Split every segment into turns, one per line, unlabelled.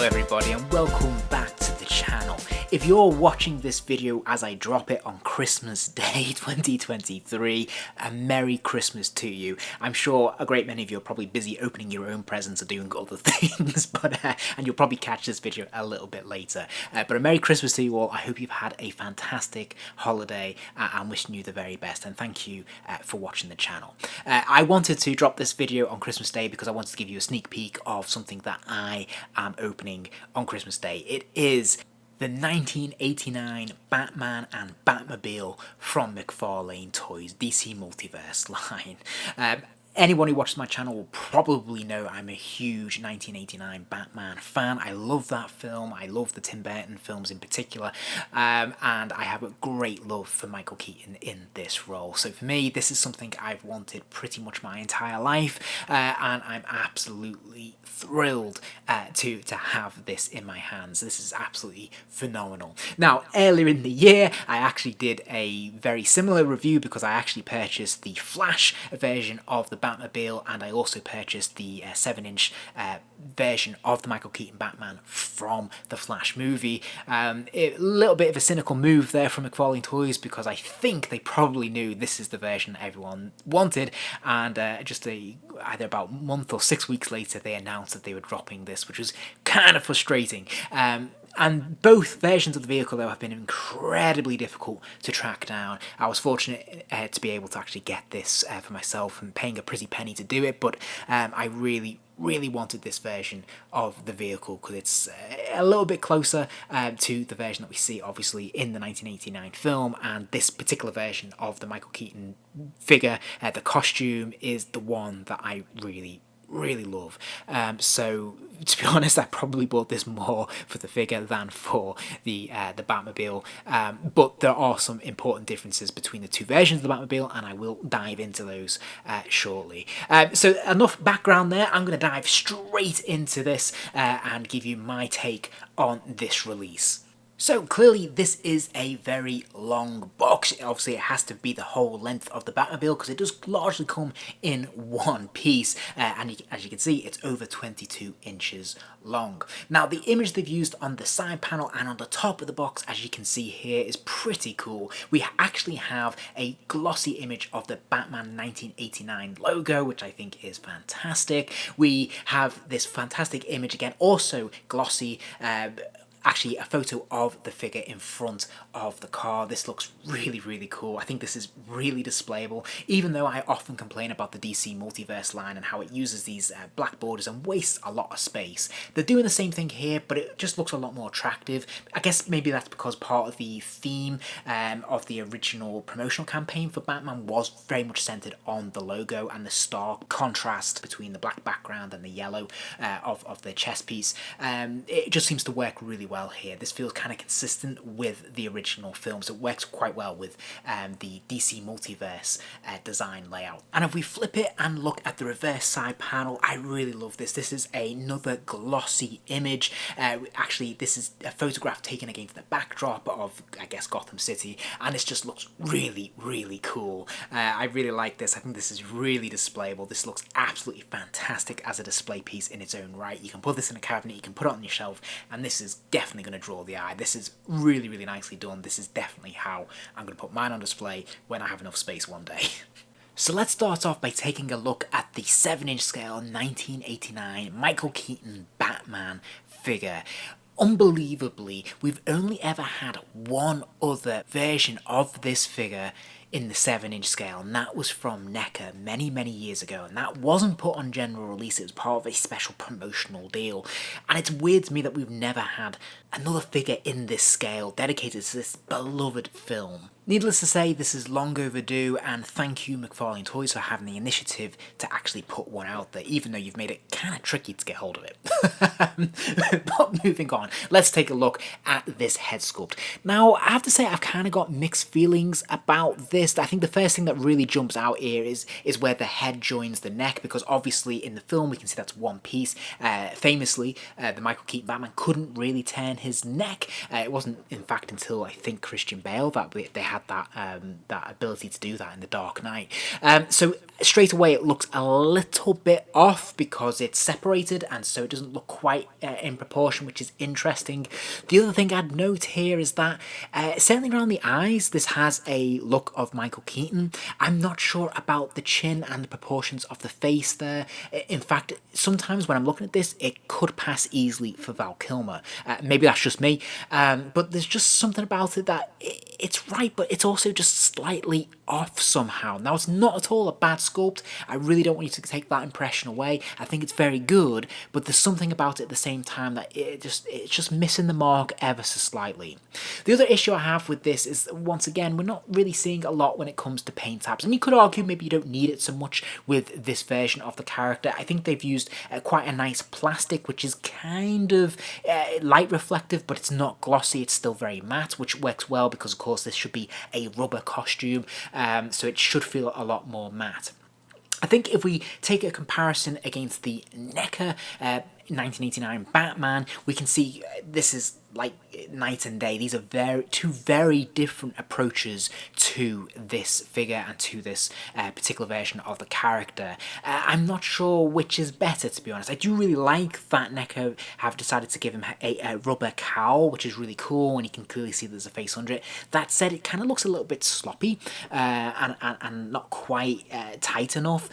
Hello everybody and welcome back to the channel. If you're watching this video as I drop it on Christmas Day 2023, a Merry Christmas to you. I'm sure a great many of you are probably busy opening your own presents or doing other things, and you'll probably catch this video a little bit later. But a Merry Christmas to you all. I hope you've had a fantastic holiday. I'm wishing you the very best, and thank you for watching the channel. I wanted to drop this video on Christmas Day because I wanted to give you a sneak peek of something that I am opening on Christmas Day. It is the 1989 Batman and Batmobile from McFarlane Toys DC Multiverse line. Anyone who watches my channel will probably know I'm a huge 1989 Batman fan. I love that film. I love the Tim Burton films in particular. And I have a great love for Michael Keaton in this role. So for me, this is something I've wanted pretty much my entire life. And I'm absolutely thrilled to have this in my hands. This is absolutely phenomenal. Now, earlier in the year, I actually did a very similar review because I actually purchased the Flash version of the Batmobile, and I also purchased the 7-inch version of the Michael Keaton Batman from the Flash movie. A little bit of a cynical move there from McFarlane Toys because I think they probably knew this is the version that everyone wanted, and either about a month or 6 weeks later they announced that they were dropping this, which was kind of frustrating. And both versions of the vehicle, though, have been incredibly difficult to track down. I was fortunate to be able to actually get this for myself and paying a pretty penny to do it, but I really wanted this version of the vehicle because it's a little bit closer to the version that we see obviously in the 1989 film, and this particular version of the Michael Keaton figure, the costume, is the one that I really love. So to be honest, I probably bought this more for the figure than for the Batmobile, but there are some important differences between the two versions of the Batmobile, and I will dive into those shortly. So enough background there. I'm going to dive straight into this and give you my take on this release. So clearly this is a very long box. Obviously it has to be the whole length of the Batmobile because it does largely come in one piece, and as you can see it's over 22 inches long. Now the image they've used on the side panel and on the top of the box, as you can see here, is pretty cool. We actually have a glossy image of the Batman 1989 logo, which I think is fantastic. We have this fantastic image again, also glossy, actually a photo of the figure in front of the car. This looks really cool. I think this is really displayable, even though I often complain about the DC Multiverse line and how it uses these black borders and wastes a lot of space. They're doing the same thing here, but it just looks a lot more attractive. I guess maybe that's because part of the theme of the original promotional campaign for Batman was very much centered on the logo and the stark contrast between the black background and the yellow of the chest piece. It just seems to work really well here. This feels kind of consistent with the original film, so it works quite well with the DC Multiverse design layout. And if we flip it and look at the reverse side panel, I really love this. This is another glossy image. Actually, this is a photograph taken against the backdrop of, I guess, Gotham City, and it just looks really cool. I really like this. I think this is really displayable. This looks absolutely fantastic as a display piece in its own right. You can put this in a cabinet, you can put it on your shelf, and this is definitely going to draw the eye. This is really nicely done. This is definitely how I'm going to put mine on display when I have enough space one day. So let's start off by taking a look at the 7-inch scale 1989 Michael Keaton Batman figure. Unbelievably, we've only ever had one other version of this figure in the 7-inch scale, and that was from NECA many years ago, and that wasn't put on general release. It was part of a special promotional deal, and it's weird to me that we've never had another figure in this scale dedicated to this beloved film. Needless to say, this is long overdue, and thank you McFarlane Toys for having the initiative to actually put one out there, even though you've made it kind of tricky to get hold of it. But moving on, let's take a look at this head sculpt. Now, I have to say I've kind of got mixed feelings about this. this, I think the first thing that really jumps out here is where the head joins the neck, because obviously in the film we can see that's one piece. Famously, the Michael Keaton Batman couldn't really turn his neck. It wasn't, in fact, until I think Christian Bale that they had that that ability to do that in The Dark Knight. So straight away it looks a little bit off because it's separated, and so it doesn't look quite in proportion, which is interesting. The other thing I'd note here is that certainly around the eyes, this has a look of Michael Keaton. I'm not sure about the chin and the proportions of the face there. In fact, sometimes when I'm looking at this, it could pass easily for Val Kilmer. Maybe that's just me, but there's just something about it that it's right, but it's also just slightly off somehow. Now, it's not at all a bad sculpt. I really don't want you to take that impression away. I think it's very good, but there's something about it at the same time that it's just missing the mark ever so slightly. The other issue I have with this is, once again, we're not really seeing a lot when it comes to paint apps, and you could argue maybe you don't need it so much with this version of the character. I think they've used quite a nice plastic, which is kind of light reflective, but it's not glossy. It's still very matte, which works well because, of course, this should be a rubber costume, so it should feel a lot more matte. I think if we take a comparison against the NECA 1989 Batman, we can see this is like night and day. These are two very different approaches to this figure and to this particular version of the character. I'm not sure which is better, to be honest. I do really like that NECA have decided to give him a rubber cowl, which is really cool, and you can clearly see there's a face under it. That said, it kind of looks a little bit sloppy and not quite tight enough,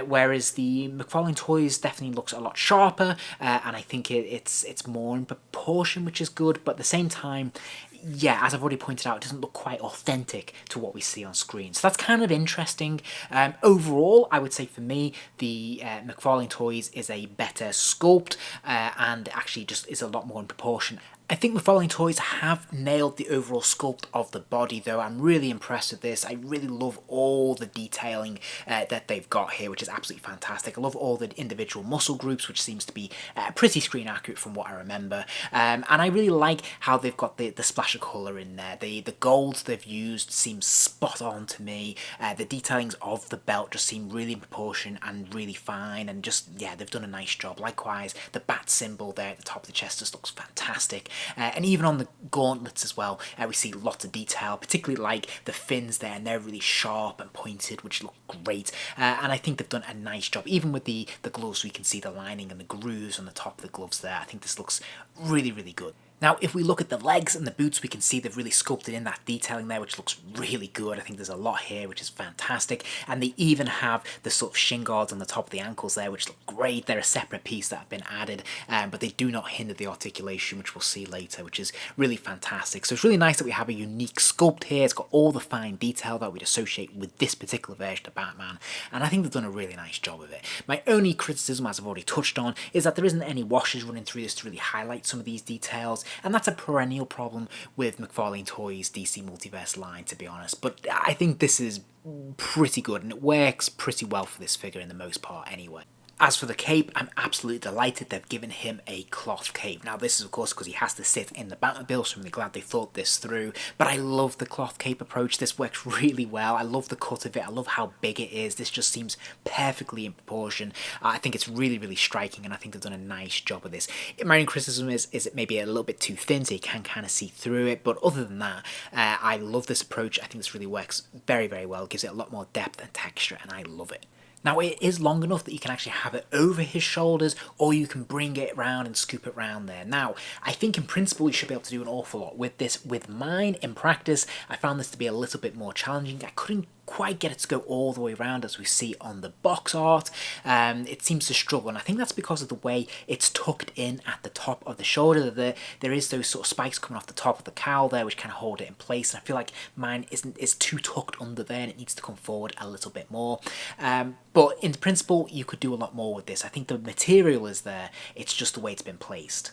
whereas the McFarlane Toys definitely looks a lot sharper, and I think it's more in proportion, which is good, but at the same time, yeah, as I've already pointed out, it doesn't look quite authentic to what we see on screen. So that's kind of interesting. Overall, I would say for me, the McFarlane Toys is a better sculpt and actually just is a lot more in proportion. I think McFarlane Toys have nailed the overall sculpt of the body, though. I'm really impressed with this. I really love all the detailing that they've got here, which is absolutely fantastic. I love all the individual muscle groups, which seems to be pretty screen accurate from what I remember. And I really like how they've got the splash of colour in there. The golds they've used seem spot on to me. The detailings of the belt just seem really in proportion and really fine, and just, yeah, they've done a nice job. Likewise, the bat symbol there at the top of the chest just looks fantastic. And even on the gauntlets as well, we see lots of detail, particularly like the fins there, and they're really sharp and pointed, which look great. And I think they've done a nice job. Even with the gloves, we can see the lining and the grooves on the top of the gloves there. I think this looks really, really good. Now, if we look at the legs and the boots, we can see they've really sculpted in that detailing there, which looks really good. I think there's a lot here, which is fantastic. And they even have the sort of shin guards on the top of the ankles there, which look great. They're a separate piece that have been added, but they do not hinder the articulation, which we'll see later, which is really fantastic. So it's really nice that we have a unique sculpt here. It's got all the fine detail that we'd associate with this particular version of Batman, and I think they've done a really nice job of it. My only criticism, as I've already touched on, is that there isn't any washes running through this to really highlight some of these details. And that's a perennial problem with McFarlane Toys' DC Multiverse line, to be honest. But I think this is pretty good, and it works pretty well for this figure in the most part anyway. As for the cape, I'm absolutely delighted they've given him a cloth cape. Now, this is, of course, because he has to sit in the Batmobile, so I'm really glad they thought this through. But I love the cloth cape approach. This works really well. I love the cut of it. I love how big it is. This just seems perfectly in proportion. I think it's really, really striking, and I think they've done a nice job of this. My own criticism is it maybe a little bit too thin, so you can kind of see through it. But other than that, I love this approach. I think this really works very, very well. It gives it a lot more depth and texture, and I love it. Now, it is long enough that you can actually have it over his shoulders, or you can bring it around and scoop it around there. Now, I think in principle you should be able to do an awful lot with this. With mine, in practice, I found this to be a little bit more challenging. I couldn't quite get it to go all the way around as we see on the box art. It seems to struggle, and I think that's because of the way it's tucked in at the top of the shoulder. There is those sort of spikes coming off the top of the cowl there, which kind of hold it in place, and I feel like mine is too tucked under there, and it needs to come forward a little bit more. But in principle, you could do a lot more with this. I think the material is there, it's just the way it's been placed.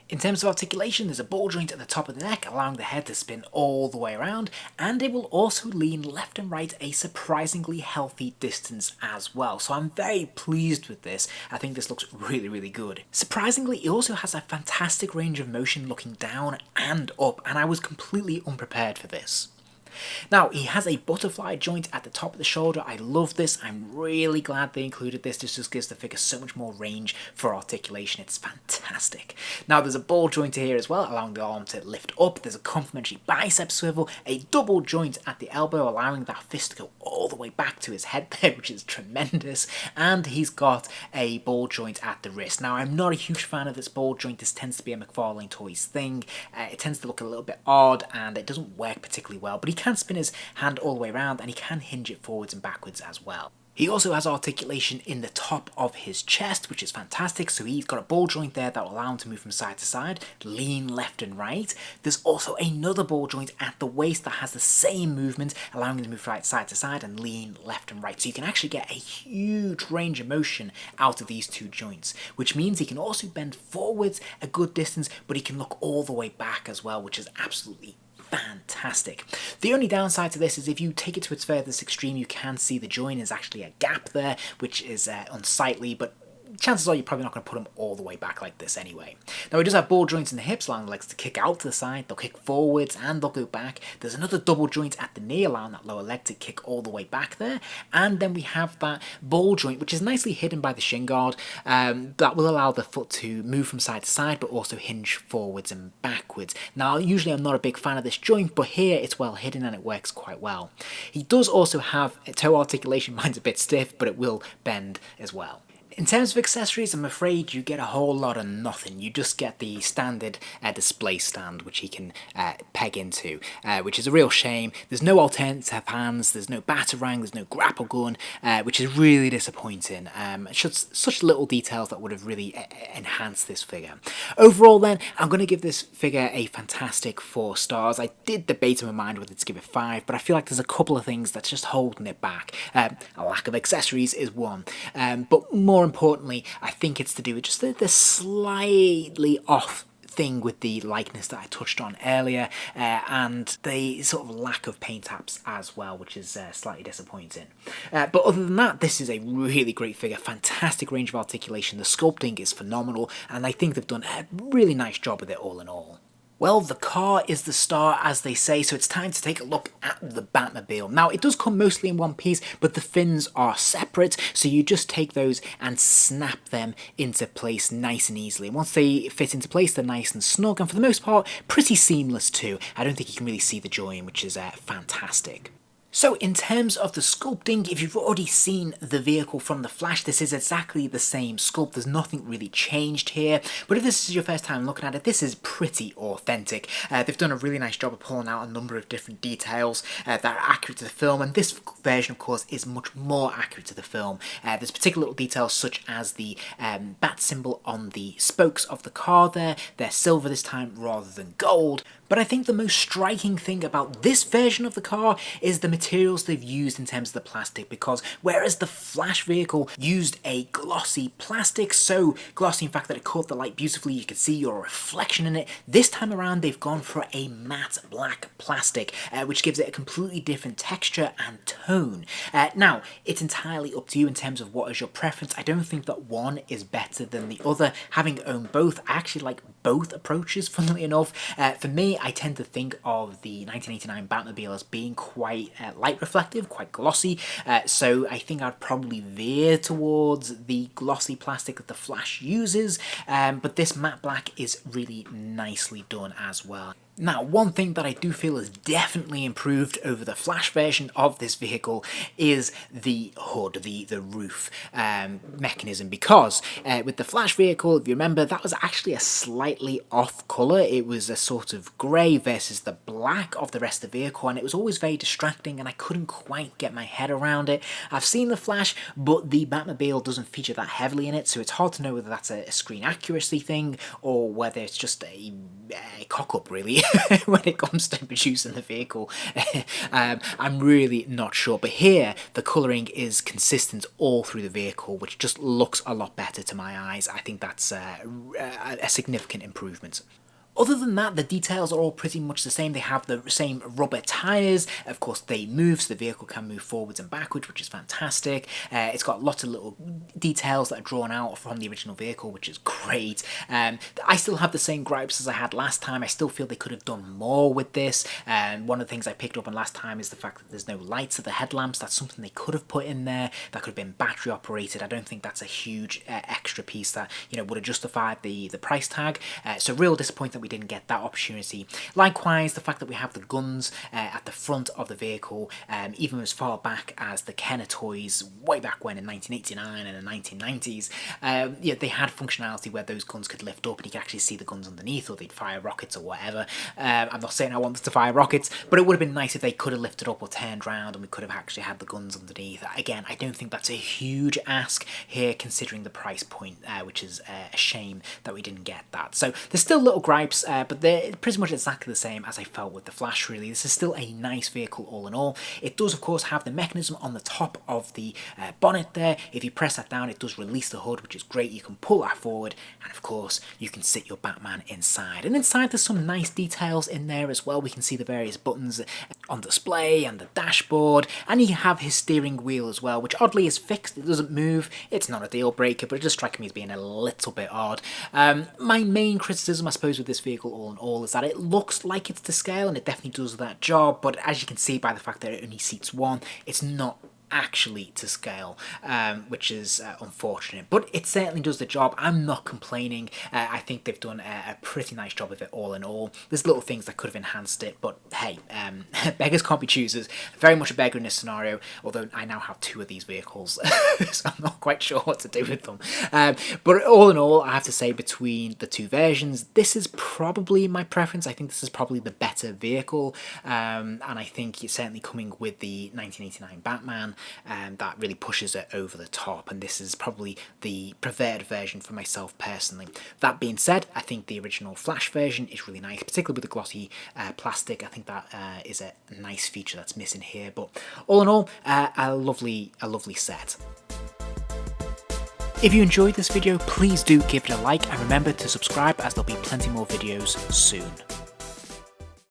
In terms of articulation, there's a ball joint at the top of the neck, allowing the head to spin all the way around, and it will also lean left and right a surprisingly healthy distance as well. So I'm very pleased with this. I think this looks really, really good. Surprisingly, it also has a fantastic range of motion looking down and up, and I was completely unprepared for this. Now, he has a butterfly joint at the top of the shoulder. I love this. I'm really glad they included this. This just gives the figure so much more range for articulation. It's fantastic. Now, there's a ball joint here as well, allowing the arm to lift up. There's a complementary bicep swivel, a double joint at the elbow, allowing that fist to go all the way back to his head there, which is tremendous. And he's got a ball joint at the wrist. Now, I'm not a huge fan of this ball joint. This tends to be a McFarlane Toys thing. It tends to look a little bit odd, and it doesn't work particularly well, but he can spin his hand all the way around, and he can hinge it forwards and backwards as well. He also has articulation in the top of his chest, which is fantastic. So he's got a ball joint there that will allow him to move from side to side, lean left and right. There's also another ball joint at the waist that has the same movement, allowing him to move right side to side and lean left and right. So you can actually get a huge range of motion out of these two joints, which means he can also bend forwards a good distance, but he can look all the way back as well, which is absolutely fantastic. The only downside to this is if you take it to its furthest extreme, you can see the joint is actually a gap there, which is unsightly, but chances are you're probably not going to put them all the way back like this anyway. Now, he does have ball joints in the hips, allowing the legs to kick out to the side. They'll kick forwards and they'll go back. There's another double joint at the knee, allowing that lower leg to kick all the way back there. And then we have that ball joint, which is nicely hidden by the shin guard, that will allow the foot to move from side to side, but also hinge forwards and backwards. Now, usually I'm not a big fan of this joint, but here it's well hidden and it works quite well. He does also have toe articulation. Mine's a bit stiff, but it will bend as well. In terms of accessories, I'm afraid you get a whole lot of nothing. You just get the standard display stand, which he can peg into, which is a real shame. There's no alternative hands, there's no batarang, there's no grapple gun, which is really disappointing. Such little details that would have really enhanced this figure. Overall then, I'm going to give this figure a fantastic 4 stars. I did debate in my mind whether to give it 5, but I feel like there's a couple of things that's just holding it back. A lack of accessories is one, but more importantly, I think it's to do with just the slightly off thing with the likeness that I touched on earlier, and the sort of lack of paint apps as well, which is slightly disappointing. But other than that, this is a really great figure, fantastic range of articulation, the sculpting is phenomenal, and I think they've done a really nice job with it all in all. Well, the car is the star, as they say, so it's time to take a look at the Batmobile. Now, it does come mostly in one piece, but the fins are separate, so you just take those and snap them into place nice and easily. And once they fit into place, they're nice and snug, and for the most part, pretty seamless too. I don't think you can really see the join, which is fantastic. So in terms of the sculpting, if you've already seen the vehicle from the Flash, this is exactly the same sculpt. There's nothing really changed here. But if this is your first time looking at it, this is pretty authentic. They've done a really nice job of pulling out a number of different details that are accurate to the film, and this version, of course, is much more accurate to the film. There's particular little details such as the bat symbol on the spokes of the car there. They're silver this time rather than gold. But I think the most striking thing about this version of the car is the materials they've used in terms of the plastic, because whereas the Flash vehicle used a glossy plastic, so glossy in fact that it caught the light beautifully, you could see your reflection in it, this time around they've gone for a matte black plastic, which gives it a completely different texture and tone. Now, it's entirely up to you in terms of what is your preference. I don't think that one is better than the other. Having owned both, I actually like both approaches, funnily enough. For me, I tend to think of the 1989 Batmobile as being quite light reflective, quite glossy, so I think I'd probably veer towards the glossy plastic that the Flash uses, but this matte black is really nicely done as well. Now, one thing that I do feel is definitely improved over the Flash version of this vehicle is the hood, the roof mechanism, because with the Flash vehicle, if you remember, that was actually a slightly off colour. It was a sort of grey versus the black of the rest of the vehicle, and it was always very distracting and I couldn't quite get my head around it. I've seen the Flash, but the Batmobile doesn't feature that heavily in it, so it's hard to know whether that's a screen accuracy thing or whether it's just a cock-up, really. When it comes to producing the vehicle. I'm really not sure, but here the colouring is consistent all through the vehicle, which just looks a lot better to my eyes. I think that's a significant improvement. Other than that, the details are all pretty much the same. They have the same rubber tyres. Of course, they move, so the vehicle can move forwards and backwards, which is fantastic. It's got lots of little details that are drawn out from the original vehicle, which is great. I still have the same gripes as I had last time. I still feel they could have done more with this. One of the things I picked up on last time is the fact that there's no lights at the headlamps. That's something they could have put in there. That could have been battery operated. I don't think that's a huge extra piece that, you know, would have justified the price tag. So real disappointing we didn't get that opportunity. Likewise, the fact that we have the guns at the front of the vehicle, even as far back as the Kenner toys way back when in 1989 and the 1990s, yeah, they had functionality where those guns could lift up and you could actually see the guns underneath, or they'd fire rockets or whatever. I'm not saying I want them to fire rockets, but it would have been nice if they could have lifted up or turned around and we could have actually had the guns underneath. Again, I don't think that's a huge ask here considering the price point, which is a shame that we didn't get that. So there's still little gripes, but they're pretty much exactly the same as I felt with the Flash, really. This is still a nice vehicle all in all. It does, of course, have the mechanism on the top of the bonnet there. If you press that down, it does release the hood, which is great. You can pull that forward, and of course, you can sit your Batman inside. And inside, there's some nice details in there as well. We can see the various buttons on display and the dashboard, and you have his steering wheel as well, which oddly is fixed. It doesn't move. It's not a deal breaker, but it just strikes me as being a little bit odd. My main criticism, I suppose, with this vehicle all in all is that it looks like it's to scale, and it definitely does that job, but as you can see by the fact that it only seats one, it's not actually to scale, which is unfortunate, but it certainly does the job. I'm not complaining. I think they've done a pretty nice job of it all in all. There's little things that could have enhanced it, but hey, beggars can't be choosers. Very much a beggar in this scenario, although I now have two of these vehicles, so I'm not quite sure what to do with them. But all in all, I have to say between the two versions, this is probably my preference. I think this is probably the better vehicle, and I think it's certainly coming with the 1989 Batman, that really pushes it over the top, and this is probably the preferred version for myself personally. That being said, I think the original Flash version is really nice, particularly with the glossy plastic. I think that is a nice feature that's missing here, but all in all, a lovely set. If you enjoyed this video, please do give it a like, and remember to subscribe as there'll be plenty more videos soon.